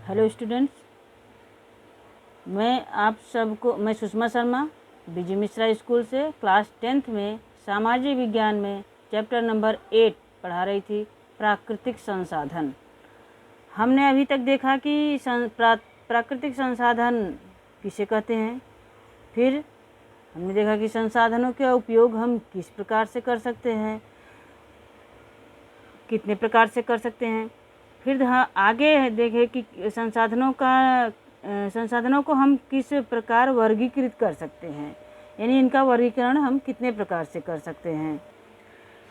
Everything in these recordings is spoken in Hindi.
हेलो स्टूडेंट्स, मैं सुषमा शर्मा बीजी मिश्रा स्कूल से क्लास 10th में सामाजिक विज्ञान में चैप्टर नंबर 8 पढ़ा रही थी, प्राकृतिक संसाधन। हमने अभी तक देखा कि प्राकृतिक संसाधन किसे कहते हैं। फिर हमने देखा कि संसाधनों का उपयोग हम किस प्रकार से कर सकते हैं, कितने प्रकार से कर सकते हैं। फिर आगे देखें कि संसाधनों को हम किस प्रकार वर्गीकृत कर सकते हैं, यानी इनका वर्गीकरण हम कितने प्रकार से कर सकते हैं।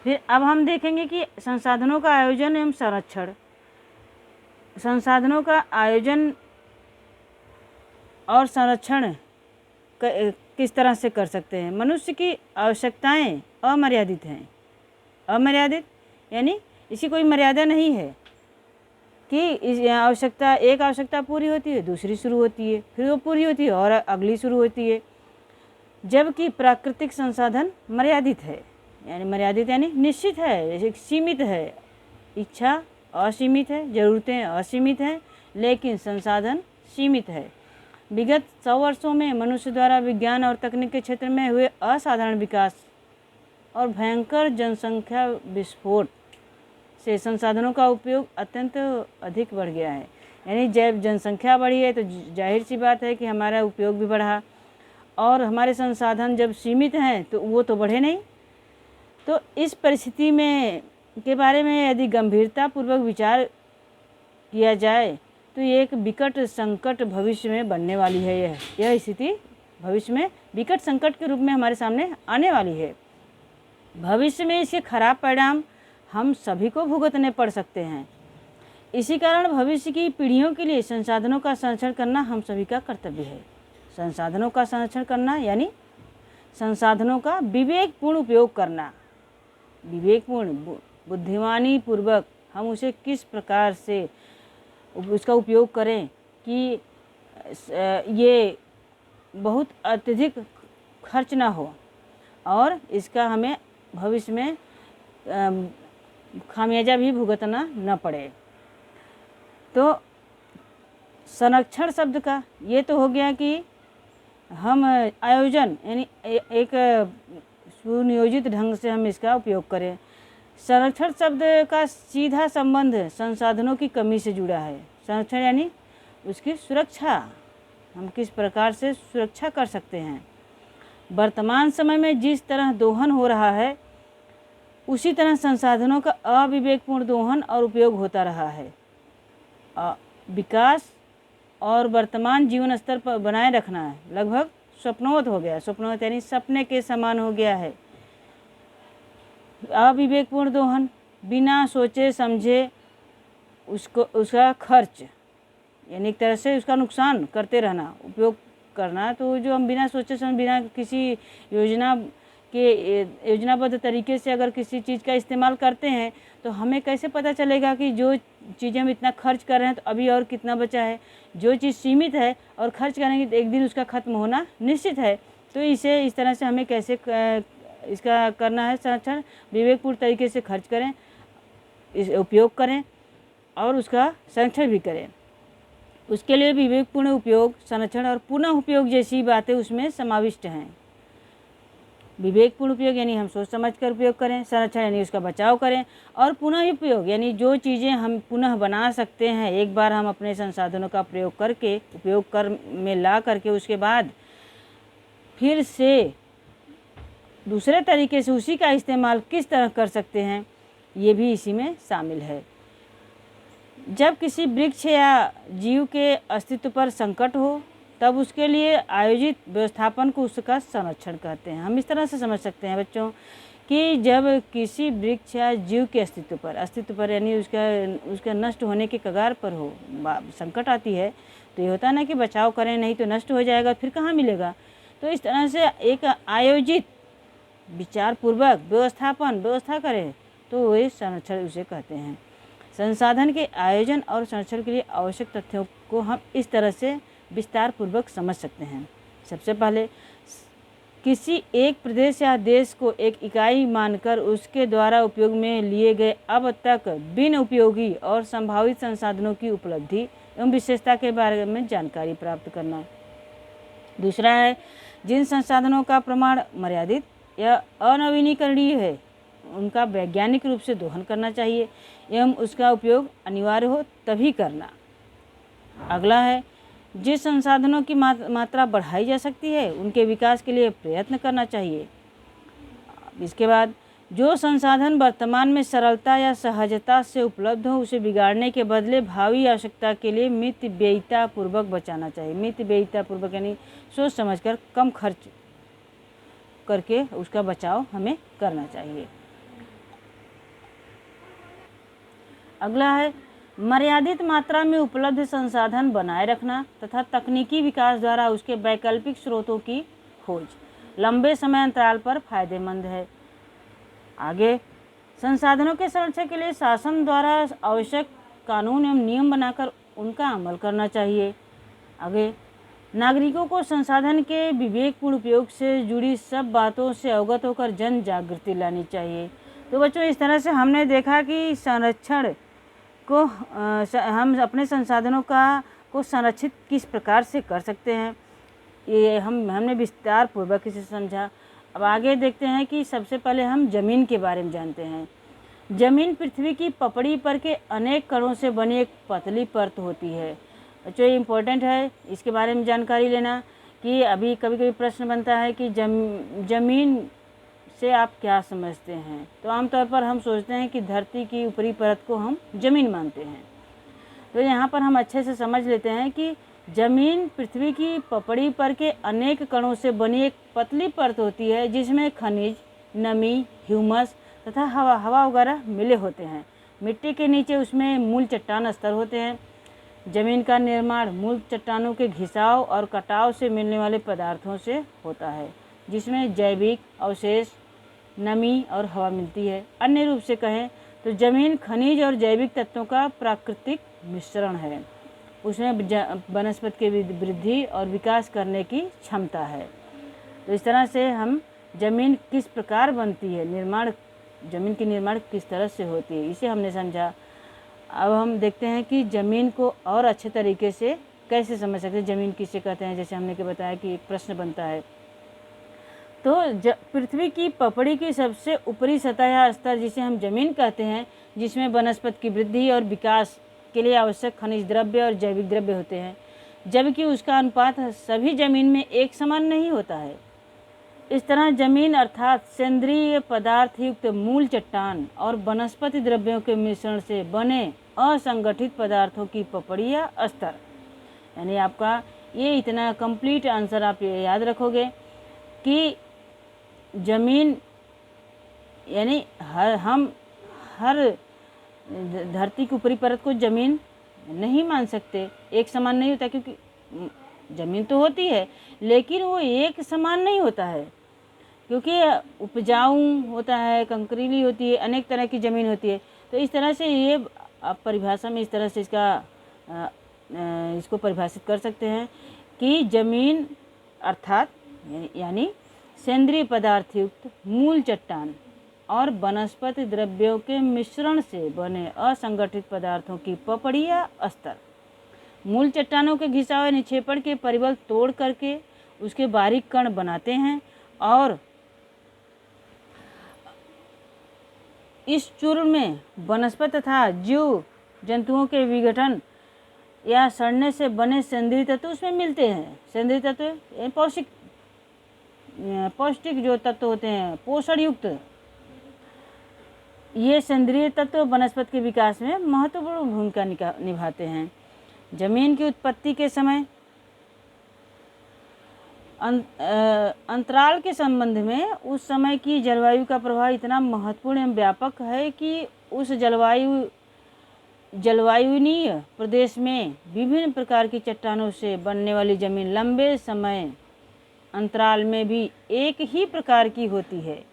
फिर अब हम देखेंगे कि संसाधनों का आयोजन एवं संरक्षण। संसाधनों का आयोजन और संरक्षण किस तरह से कर सकते हैं। मनुष्य की आवश्यकताएं अमर्यादित हैं। अमर्यादित यानी इसकी कोई मर्यादा नहीं है कि एक आवश्यकता पूरी होती है, दूसरी शुरू होती है, फिर वो पूरी होती है और अगली शुरू होती है। जबकि प्राकृतिक संसाधन मर्यादित है, यानी निश्चित है, सीमित है। इच्छा असीमित है, ज़रूरतें असीमित हैं, लेकिन संसाधन सीमित है। विगत 100 वर्षों में मनुष्य द्वारा विज्ञान और तकनीक के क्षेत्र में हुए असाधारण विकास और भयंकर जनसंख्या विस्फोट से संसाधनों का उपयोग अत्यंत अधिक बढ़ गया है। यानी जब जनसंख्या बढ़ी है तो जाहिर सी बात है कि हमारा उपयोग भी बढ़ा, और हमारे संसाधन जब सीमित हैं तो वो तो बढ़े नहीं। तो इस परिस्थिति में के बारे में यदि गंभीरतापूर्वक विचार किया जाए तो ये एक विकट संकट भविष्य में बनने वाली है। यह स्थिति भविष्य में विकट संकट के रूप में हमारे सामने आने वाली है। भविष्य में इसके खराब परिणाम हम सभी को भुगतने पड़ सकते हैं। इसी कारण भविष्य की पीढ़ियों के लिए संसाधनों का संरक्षण करना हम सभी का कर्तव्य है। संसाधनों का संरक्षण करना यानी संसाधनों का विवेकपूर्ण उपयोग करना। विवेकपूर्ण बुद्धिमानी पूर्वक हम उसे किस प्रकार से उसका उपयोग करें कि ये बहुत अत्यधिक खर्च ना हो और इसका हमें भविष्य में खामियाजा भी भुगतना न पड़े। तो संरक्षण शब्द का ये तो हो गया कि हम आयोजन यानी एक सुनियोजित ढंग से हम इसका उपयोग करें। संरक्षण शब्द का सीधा संबंध संसाधनों की कमी से जुड़ा है। संरक्षण यानी उसकी सुरक्षा, हम किस प्रकार से सुरक्षा कर सकते हैं। वर्तमान समय में जिस तरह दोहन हो रहा है उसी तरह संसाधनों का अविवेकपूर्ण दोहन और उपयोग होता रहा है। विकास और वर्तमान जीवन स्तर पर बनाए रखना है लगभग स्वप्नवत हो गया। स्वप्नवत यानी सपने के समान हो गया है। अविवेकपूर्ण दोहन, बिना सोचे समझे उसका खर्च, यानी एक तरह से उसका नुकसान करते रहना, उपयोग करना। तो जो हम बिना सोचे समझे, बिना किसी योजनाबद्ध तरीके से अगर किसी चीज़ का इस्तेमाल करते हैं तो हमें कैसे पता चलेगा कि जो चीज़ें हम इतना खर्च कर रहे हैं तो अभी और कितना बचा है। जो चीज़ सीमित है और खर्च करेंगे तो एक दिन उसका ख़त्म होना निश्चित है। तो इसे इस तरह से हमें कैसे इसका करना है संरक्षण। विवेकपूर्ण तरीके से खर्च करें, उपयोग करें और उसका संरक्षण भी करें। उसके लिए विवेकपूर्ण उपयोग, संरक्षण और पुनः उपयोग जैसी बातें उसमें समाविष्ट हैं। विवेकपूर्ण उपयोग यानी हम सोच समझ कर उपयोग करें, संरक्षण यानी उसका बचाव करें, और पुनः उपयोग यानी जो चीज़ें हम पुनः बना सकते हैं, एक बार हम अपने संसाधनों का प्रयोग करके उपयोग कर में ला करके उसके बाद फिर से दूसरे तरीके से उसी का इस्तेमाल किस तरह कर सकते हैं, ये भी इसी में शामिल है। जब किसी वृक्ष या जीव के अस्तित्व पर संकट हो तब उसके लिए आयोजित व्यवस्थापन को उसका संरक्षण कहते हैं। हम इस तरह से समझ सकते हैं बच्चों कि जब किसी वृक्ष या जीव के अस्तित्व पर यानी उसका नष्ट होने के कगार पर हो, संकट आती है, तो ये होता है ना कि बचाव करें, नहीं तो नष्ट हो जाएगा, फिर कहाँ मिलेगा। तो इस तरह से एक आयोजित विचारपूर्वक व्यवस्था करें तो वही संरक्षण उसे कहते हैं। संसाधन के आयोजन और संरक्षण के लिए आवश्यक तथ्यों को हम इस तरह से विस्तार पूर्वक समझ सकते हैं। सबसे पहले किसी एक प्रदेश या देश को एक इकाई मानकर उसके द्वारा उपयोग में लिए गए अब तक बिन उपयोगी और संभावित संसाधनों की उपलब्धि एवं विशेषता के बारे में जानकारी प्राप्त करना। दूसरा है, जिन संसाधनों का प्रमाण मर्यादित या अनवीनीकरणीय है उनका वैज्ञानिक रूप से दोहन करना चाहिए एवं उसका उपयोग अनिवार्य हो तभी करना। अगला है, जिस संसाधनों की मात्रा बढ़ाई जा सकती है उनके विकास के लिए प्रयत्न करना चाहिए। इसके बाद, जो संसाधन वर्तमान में सरलता या सहजता से उपलब्ध हो उसे बिगाड़ने के बदले भावी आवश्यकता के लिए मितव्ययितापूर्वक बचाना चाहिए। मितव्ययितापूर्वक यानी सोच समझकर कम खर्च करके उसका बचाव हमें करना चाहिए। अगला है, मर्यादित मात्रा में उपलब्ध संसाधन बनाए रखना तथा तकनीकी विकास द्वारा उसके वैकल्पिक स्रोतों की खोज लंबे समय अंतराल पर फायदेमंद है। आगे, संसाधनों के संरक्षण के लिए शासन द्वारा आवश्यक कानून एवं नियम बनाकर उनका अमल करना चाहिए। आगे, नागरिकों को संसाधन के विवेकपूर्ण उपयोग से जुड़ी सब बातों से अवगत होकर जन जागृति लानी चाहिए। तो बच्चों, इस तरह से हमने देखा कि संरक्षण को हम अपने संसाधनों को संरक्षित किस प्रकार से कर सकते हैं, ये हमने विस्तार पूर्वक इसे समझा। अब आगे देखते हैं कि सबसे पहले हम जमीन के बारे में जानते हैं। जमीन पृथ्वी की पपड़ी पर के अनेक कणों से बनी एक पतली परत होती है। बच्चों, ये इम्पोर्टेंट है इसके बारे में जानकारी लेना कि अभी कभी कभी प्रश्न बनता है कि जमीन से आप क्या समझते हैं। तो आमतौर पर हम सोचते हैं कि धरती की ऊपरी परत को हम जमीन मानते हैं। तो यहाँ पर हम अच्छे से समझ लेते हैं कि जमीन पृथ्वी की पपड़ी पर के अनेक कणों से बनी एक पतली परत होती है जिसमें खनिज, नमी, ह्यूमस तथा हवा वगैरह मिले होते हैं। मिट्टी के नीचे उसमें मूल चट्टान स्तर होते हैं। जमीन का निर्माण मूल चट्टानों के घिसाव और कटाव से मिलने वाले पदार्थों से होता है जिसमें जैविक अवशेष, नमी और हवा मिलती है। अन्य रूप से कहें तो जमीन खनिज और जैविक तत्वों का प्राकृतिक मिश्रण है। उसमें वनस्पति की वृद्धि और विकास करने की क्षमता है। तो इस तरह से हम जमीन किस प्रकार बनती है, जमीन की निर्माण किस तरह से होती है, इसे हमने समझा। अब हम देखते हैं कि ज़मीन को और अच्छे तरीके से कैसे समझ सकते हैं, ज़मीन किसे कहते हैं। जैसे हमने बताया कि एक प्रश्न बनता है, तो पृथ्वी की पपड़ी की सबसे ऊपरी सतह या स्तर जिसे हम ज़मीन कहते हैं, जिसमें वनस्पति की वृद्धि और विकास के लिए आवश्यक खनिज द्रव्य और जैविक द्रव्य होते हैं, जबकि उसका अनुपात सभी ज़मीन में एक समान नहीं होता है। इस तरह जमीन अर्थात सेंद्रीय पदार्थ युक्त मूल चट्टान और वनस्पति द्रव्यों के मिश्रण से बने असंगठित पदार्थों की पपड़ी या स्तर, यानी आपका ये इतना कंप्लीट आंसर आप ये याद रखोगे कि जमीन यानी हम हर धरती की ऊपरी परत को जमीन नहीं मान सकते, एक समान नहीं होता, क्योंकि जमीन तो होती है लेकिन वो एक समान नहीं होता है, क्योंकि उपजाऊ होता है, कंकरीली होती है, अनेक तरह की ज़मीन होती है। तो इस तरह से ये आप परिभाषा में इस तरह से इसको परिभाषित कर सकते हैं कि ज़मीन अर्थात यानी सेंद्रीय पदार्थ युक्त मूल चट्टान और वनस्पति द्रव्यों के मिश्रण से बने असंगठित पदार्थों की पपड़ी या स्तर। मूल चट्टानों के घिसाव या निक्षेपण के परिबल तोड़ करके उसके बारीक कण बनाते हैं और इस चूर्ण में वनस्पति तथा जीव जंतुओं के विघटन या सड़ने से बने सेंद्रीय तत्व उसमें मिलते हैं। सेंद्रीय तत्व पौष्टिक जो तत्व होते हैं, पोषण युक्त, ये सेंद्रीय तत्व वनस्पति के विकास में महत्वपूर्ण भूमिका निभाते हैं। जमीन की उत्पत्ति के समय अंतराल के संबंध में उस समय की जलवायु का प्रभाव इतना महत्वपूर्ण एवं व्यापक है कि उस जलवायुनीय प्रदेश में विभिन्न प्रकार की चट्टानों से बनने वाली जमीन लंबे समय अंतराल में भी एक ही प्रकार की होती है,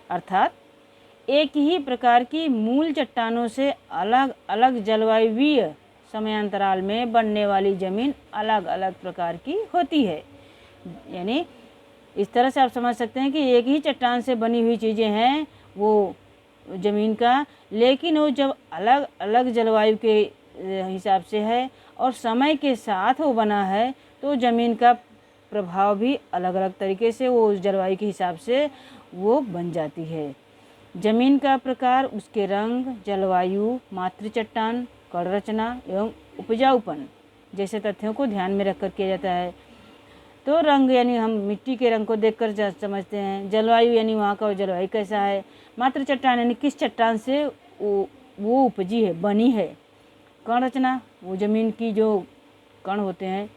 अर्थात एक ही प्रकार की मूल चट्टानों से अलग अलग जलवायुवीय समयांतराल में बनने वाली ज़मीन अलग अलग प्रकार की होती है। यानी इस तरह से आप समझ सकते हैं कि एक ही चट्टान से बनी हुई चीज़ें हैं वो ज़मीन का, लेकिन वो जब अलग अलग जलवायु के हिसाब से है और समय के साथ वो बना है तो ज़मीन का प्रभाव भी अलग अलग तरीके से वो उस जलवायु के हिसाब से वो बन जाती है। ज़मीन का प्रकार, उसके रंग, जलवायु, मातृ चट्टान, कण रचना एवं उपजाऊपन जैसे तथ्यों को ध्यान में रखकर किया जाता है। तो रंग यानी हम मिट्टी के रंग को देखकर समझते हैं। जलवायु यानी वहाँ का जलवायु कैसा है। मातृ चट्टान यानी किस चट्टान से वो उपजी है, बनी है। कण रचना, वो ज़मीन की जो कण होते हैं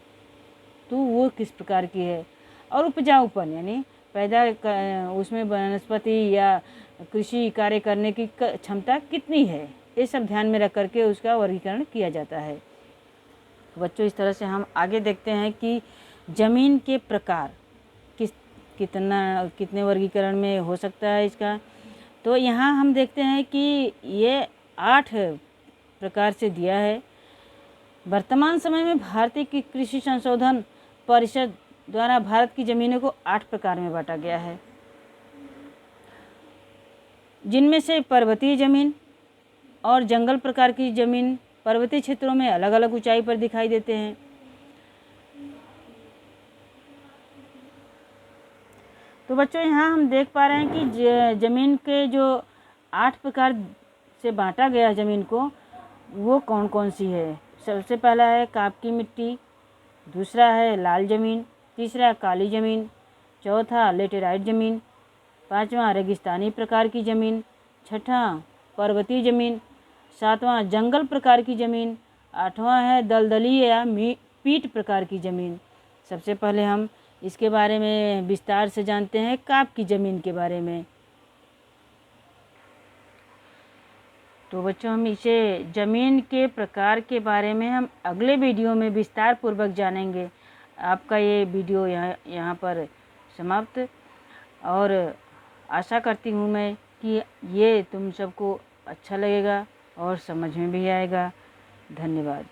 तो वो किस प्रकार की है। और उपजाऊपन यानी उसमें वनस्पति या कृषि कार्य करने की क्षमता कितनी है। ये सब ध्यान में रख करके उसका वर्गीकरण किया जाता है। बच्चों, इस तरह से हम आगे देखते हैं कि ज़मीन के प्रकार कितने वर्गीकरण में हो सकता है इसका। तो यहाँ हम देखते हैं कि ये 8 प्रकार से दिया है। वर्तमान समय में भारतीय कृषि संशोधन परिषद द्वारा भारत की ज़मीनों को 8 प्रकार में बांटा गया है, जिनमें से पर्वतीय ज़मीन और जंगल प्रकार की ज़मीन पर्वतीय क्षेत्रों में अलग अलग ऊंचाई पर दिखाई देते हैं। तो बच्चों, यहाँ हम देख पा रहे हैं कि ज़मीन के जो 8 प्रकार से बांटा गया ज़मीन को, वो कौन कौन सी है। सबसे पहला है काप की मिट्टी, दूसरा है लाल ज़मीन, तीसरा काली ज़मीन, चौथा लेटेराइट ज़मीन, पांचवां रेगिस्तानी प्रकार की ज़मीन, छठा पर्वतीय ज़मीन, सातवां जंगल प्रकार की ज़मीन, आठवां है दलदली या पीट प्रकार की ज़मीन। सबसे पहले हम इसके बारे में विस्तार से जानते हैं, काप की ज़मीन के बारे में। तो बच्चों, हम इसे ज़मीन के प्रकार के बारे में हम अगले वीडियो में विस्तार पूर्वक जानेंगे। आपका ये वीडियो यहाँ पर समाप्त, और आशा करती हूँ मैं कि ये तुम सबको अच्छा लगेगा और समझ में भी आएगा। धन्यवाद।